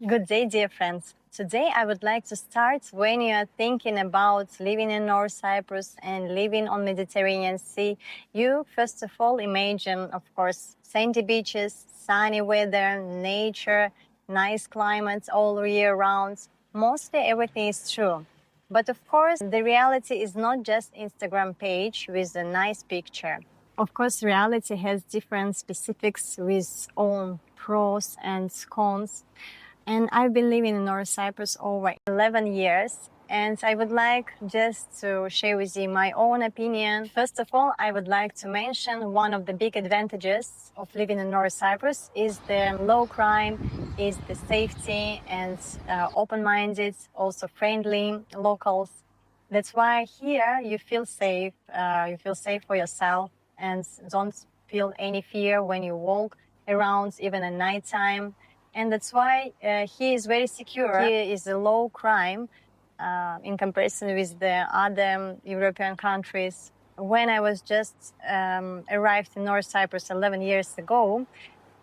Good day, dear friends. Today I would like to start when you are thinking about living in North Cyprus and living on Mediterranean Sea. You first of all imagine, of course, sandy beaches, sunny weather, nature, nice climates all year round. Mostly everything is true. But of course, the reality is not just Instagram page with a nice picture. Of course, reality has different specifics with own pros and cons. And I've been living in North Cyprus over 11 years. And I would like just to share with you my own opinion. First of all, I would like to mention one of the big advantages of living in North Cyprus is the low crime, is the safety and open-minded, also friendly locals. That's why here you feel safe. You feel safe for yourself and don't feel any fear when you walk around, even at nighttime. And that's why he is very secure. Here is a low crime in comparison with the other European countries. When I was just arrived in North Cyprus 11 years ago,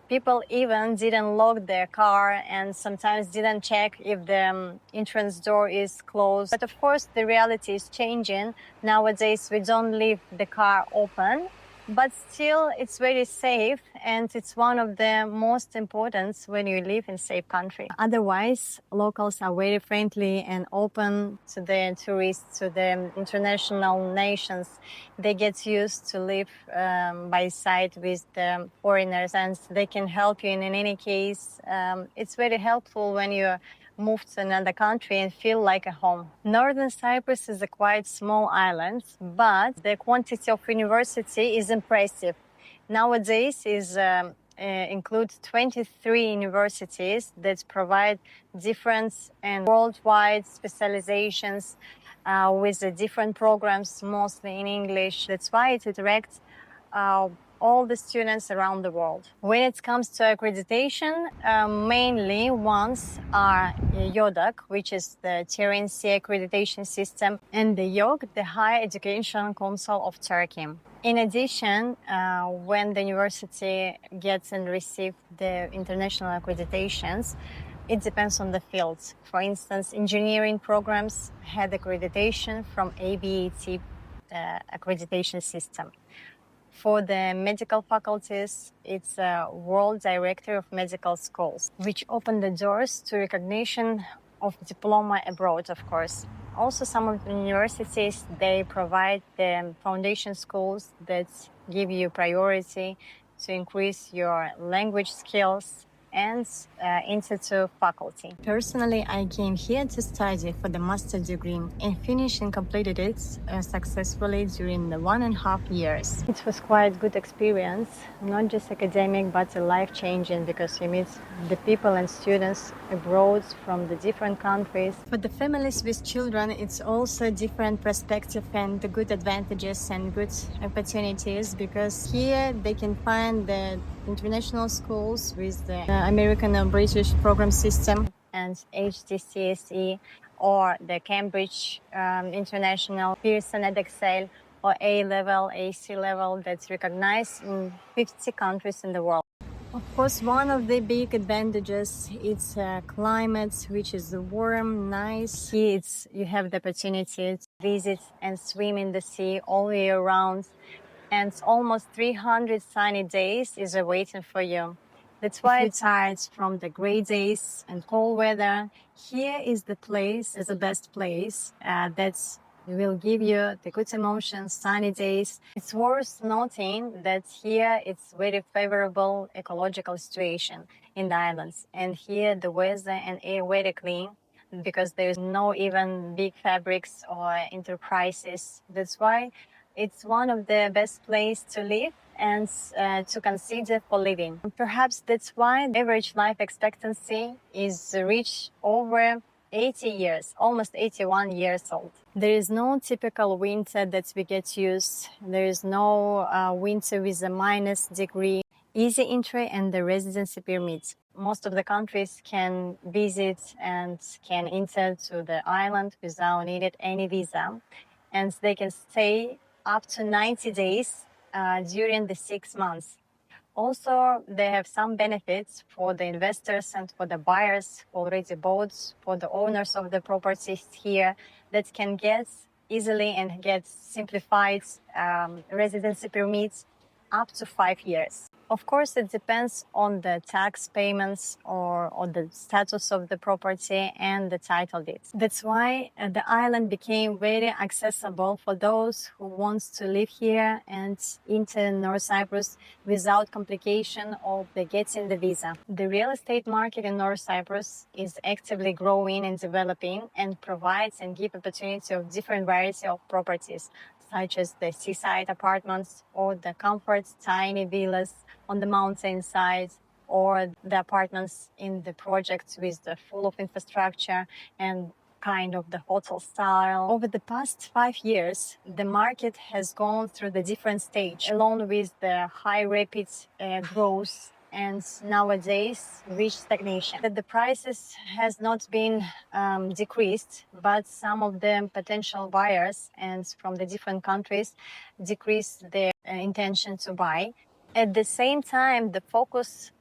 people even didn't lock their car and sometimes didn't check if the entrance door is closed. But of course, the reality is changing. Nowadays, we don't leave the car open, but still it's very safe and it's one of the most important when you live in safe country. Otherwise, locals are very friendly and open to the tourists, to the international nations. They get used to live by side with the foreigners and they can help you in any case. It's very helpful when you move to another country and feel like a home. Northern Cyprus is a quite small island, but the quantity of university is impressive. Nowadays includes 23 universities that provide different and worldwide specializations with the different programs, mostly in English. That's why it attracts all the students around the world. When it comes to accreditation, mainly ones are YODAC, which is the Terran Sea accreditation system, and the YOG, the Higher Education Council of Turkey. In addition, when the university gets and receives the international accreditations, it depends on the fields. For instance, engineering programs had accreditation from ABAT accreditation system. For the medical faculties, it's a World Director of Medical Schools, which opened the doors to recognition of diploma abroad, of course. Also, some of the universities, they provide the foundation schools that give you priority to increase your language skills and Institute faculty. Personally, I came here to study for the master degree and finished and completed it successfully during the 1.5 years. It was quite good experience, not just academic, but life-changing because you meet the people and students abroad from the different countries. For the families with children, it's also a different perspective and the good advantages and good opportunities because here they can find the international schools with the American and British program system and HTCSE or the Cambridge International, Pearson Edexcel or A-level, AC level that's recognized in 50 countries in the world. Of course, one of the big advantages is climate, which is warm, nice. Here you have the opportunity to visit and swim in the sea all year round. And almost 300 sunny days is awaiting for you. That's why it's tired from the gray days and cold weather. Here is the place, is the best place that will give you the good emotions, sunny days. It's worth noting that here it's very favorable ecological situation in the islands. And here the weather and air very clean because there's no even big fabrics or enterprises. That's why it's one of the best places to live and to consider for living. Perhaps that's why the average life expectancy is reached over 80 years, almost 81 years old. There is no typical winter that we get used. There is no winter with a minus degree. Easy entry and the residency permits. Most of the countries can visit and can enter to the island without needing any visa. And they can stay up to 90 days during the 6 months. Also, they have some benefits for the investors and for the buyers who already bought, for the owners of the properties here that can get easily and get simplified residency permits up to 5 years. Of course, it depends on the tax payments or on the status of the property and the title deeds. That's why the island became very accessible for those who want to live here and into North Cyprus without complication of the getting the visa. The real estate market in North Cyprus is actively growing and developing and provides and gives opportunity of different variety of properties, such as the seaside apartments or the comfort tiny villas on the mountainside, or the apartments in the projects with the full of infrastructure and kind of the hotel style. Over the past 5 years, the market has gone through the different stage, along with the high rapid growth, and nowadays reach stagnation. That the prices has not been decreased, but some of the potential buyers and from the different countries decreased their intention to buy. At the same time, the focus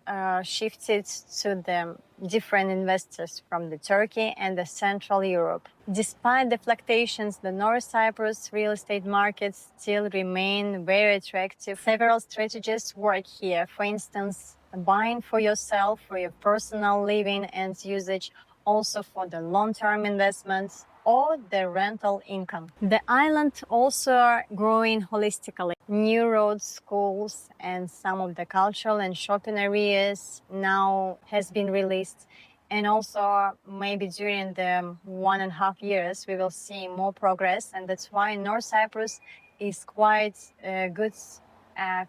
shifted to the different investors from the Turkey and the Central Europe. Despite the fluctuations, the North Cyprus real estate markets still remain very attractive. Several strategies work here. For instance, buying for yourself, for your personal living and usage, also for the long-term investments or the rental income. The island also growing holistically. New roads, schools, and some of the cultural and shopping areas now has been released. And also maybe during the 1.5 years, we will see more progress. And that's why North Cyprus is quite good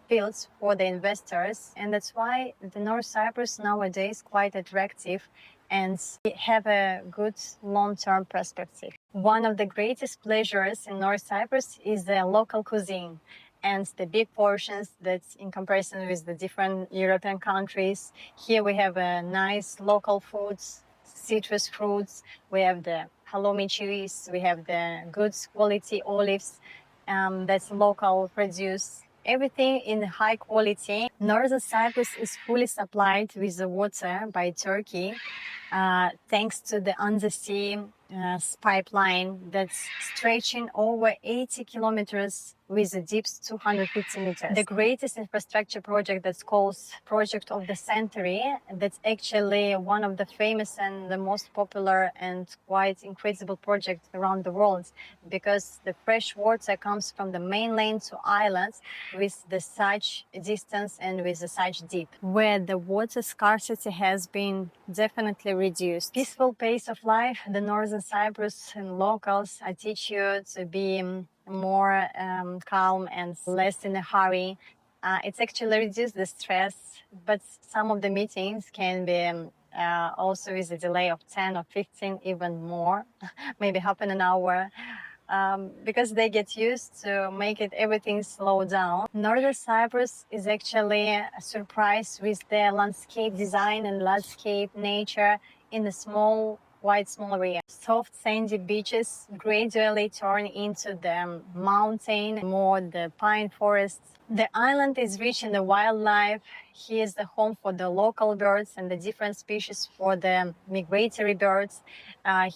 fields for the investors. And that's why the North Cyprus nowadays quite attractive and have a good long-term perspective. One of the greatest pleasures in North Cyprus is the local cuisine and the big portions that in comparison with the different European countries. Here we have nice local foods, citrus fruits, we have the halloumi cheese, we have the good quality olives that's local produce. Everything in high quality. Northern Cyprus is fully supplied with the water by Turkey, thanks to the undersea pipeline that's stretching over 80 kilometers with a depth 250 meters. The greatest infrastructure project that's called Project of the Century, that's actually one of the famous and the most popular and quite incredible projects around the world, because the fresh water comes from the mainland to islands with the such distance and with the such deep, where the water scarcity has been definitely reduced. Peaceful pace of life, the Northern Cyprus and locals teach you to be more calm and less in a hurry. It's actually reduced the stress, but some of the meetings can be also with a delay of 10 or 15, even more, maybe half an hour. Because they get used to make it everything slow down. Northern Cyprus is actually surprised with their landscape design and landscape nature in a quite small area. Soft sandy beaches gradually turn into the mountain, more the pine forests. The island is rich in the wildlife. Here is the home for the local birds and the different species for the migratory birds.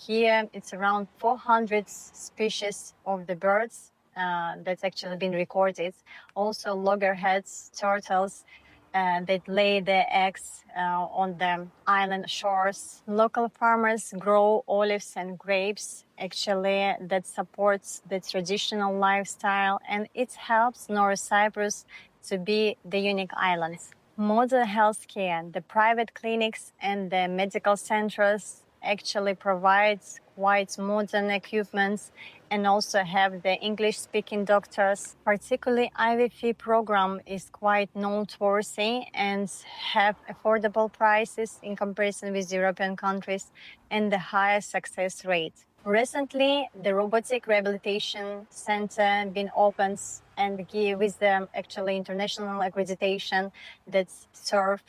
Here it's around 400 species of the birds that's actually been recorded. Also loggerheads, turtles, that lay their eggs on the island shores. Local farmers grow olives and grapes, actually, that supports the traditional lifestyle, and it helps North Cyprus to be the unique island. Modern healthcare, the private clinics and the medical centers actually provides quite modern equipment and also have the English-speaking doctors. Particularly IVF program is quite noteworthy and have affordable prices in comparison with European countries and the highest success rate. Recently, the robotic rehabilitation center been opened and with the actually international accreditation that serve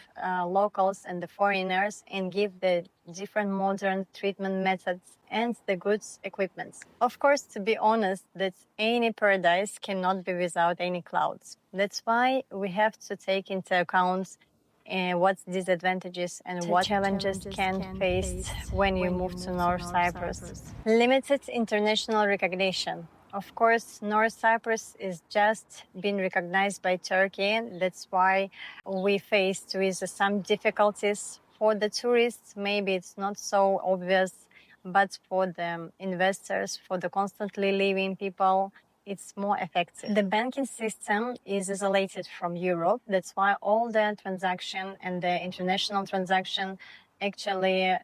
locals and the foreigners and give the different modern treatment methods, and the goods equipment. Of course, to be honest, that any paradise cannot be without any clouds. That's why we have to take into account what disadvantages and what challenges can face when you move to North Cyprus. Limited international recognition. Of course, North Cyprus is just been recognized by Turkey. That's why we faced with some difficulties. For the tourists, maybe it's not so obvious, but for the investors, for the constantly living people, it's more effective. The banking system is isolated from Europe. That's why all the transaction and the international transaction actually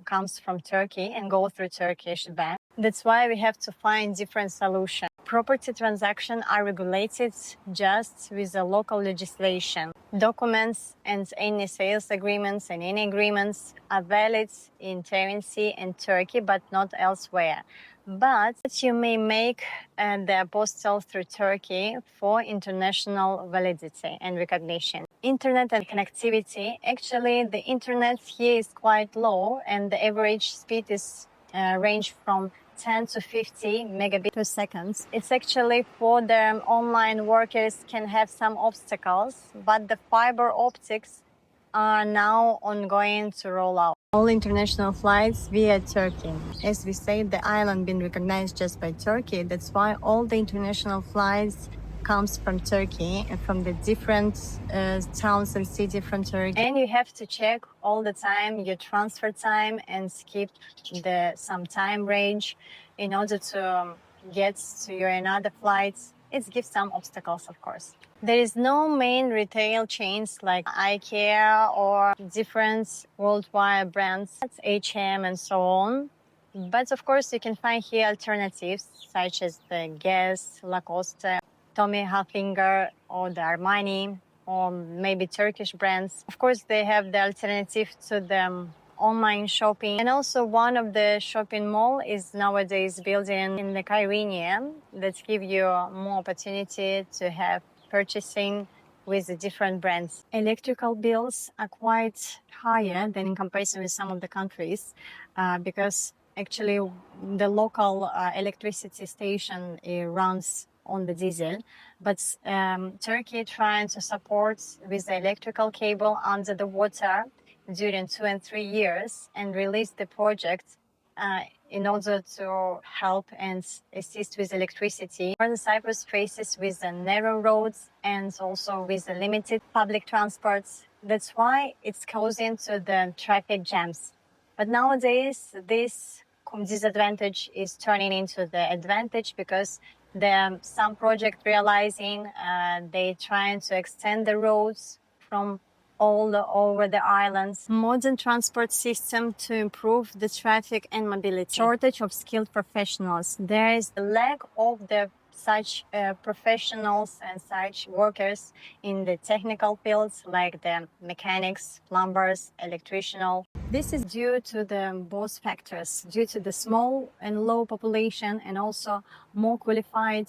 comes from Turkey and go through Turkish bank. That's why we have to find different solutions. Property transactions are regulated just with the local legislation. Documents and any sales agreements and any agreements are valid in Tbilisi and Turkey, but not elsewhere. But you may make the apostille through Turkey for international validity and recognition. Internet and connectivity. Actually, the internet here is quite low, and the average speed is range from 10 to 50 megabits per second. It's actually for the online workers can have some obstacles, but the fiber optics are now ongoing to roll out. All international flights via Turkey. As we said, the island been recognized just by Turkey. That's why all the international flights comes from Turkey and from the different towns and cities from Turkey. And you have to check all the time your transfer time and skip some time range in order to get to your another flights. It gives some obstacles, of course. There is no main retail chains like IKEA or different worldwide brands, H&M and so on. But of course, you can find here alternatives such as the Guess, Lacoste, Tommy Hilfiger, or the Armani, or maybe Turkish brands. Of course, they have the alternative to the online shopping. And also one of the shopping mall is nowadays building in the Kyrenia that give you more opportunity to have purchasing with the different brands. Electrical bills are quite higher than in comparison with some of the countries because actually the local electricity station runs on the diesel, but Turkey trying to support with the electrical cable under the water during 2 and 3 years and release the project in order to help and assist with electricity. Northern Cyprus faces with the narrow roads and also with the limited public transports. That's why it's causing to the traffic jams. But nowadays, this disadvantage is turning into the advantage because some project realizing they trying to extend the roads from all over the islands. Modern transport system to improve the traffic and mobility. Shortage of skilled professionals. There is a lack of such professionals and such workers in the technical fields like the mechanics, plumbers, electricians. This is due to both factors, due to the small and low population and also more qualified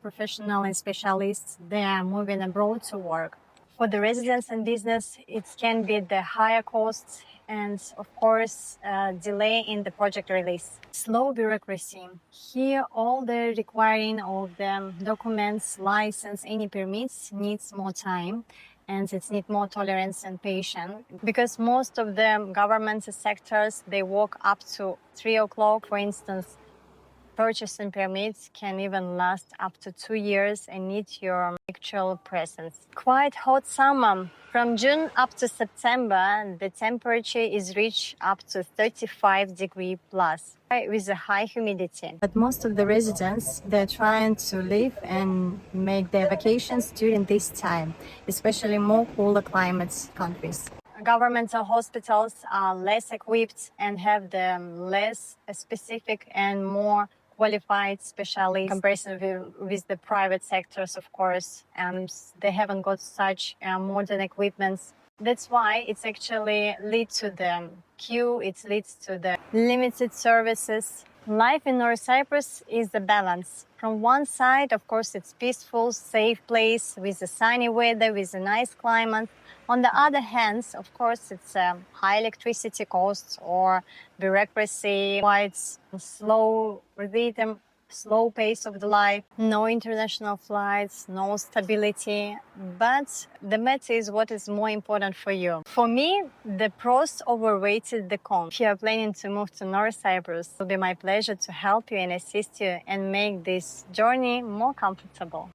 professional and specialists. They are moving abroad to work. For the residents and business, it can be the higher costs and, of course, delay in the project release. Slow bureaucracy. Here, all the requiring of the documents, license, any permits needs more time, and it needs more tolerance and patience because most of the government sectors, they work up to 3 o'clock. For instance, purchasing permits can even last up to 2 years and need your actual presence. Quite hot summer. From June up to September, the temperature is reached up to 35 degrees plus with a high humidity. But most of the residents, they're trying to live and make their vacations during this time, especially more cooler climates countries. Governmental hospitals are less equipped and have the less specific and more qualified specialists in comparison with the private sectors, of course, and they haven't got such modern equipments. That's why it's actually leads to the queue, it leads to the limited services. Life in North Cyprus is a balance. From one side, of course, it's peaceful, safe place with a sunny weather, with a nice climate. On the other hand, of course, it's high electricity costs or bureaucracy, quite slow rhythm, slow pace of the life, no international flights, no stability. But the matter is what is more important for you. For me, the pros overrated the cons. If you are planning to move to North Cyprus, it will be my pleasure to help you and assist you and make this journey more comfortable.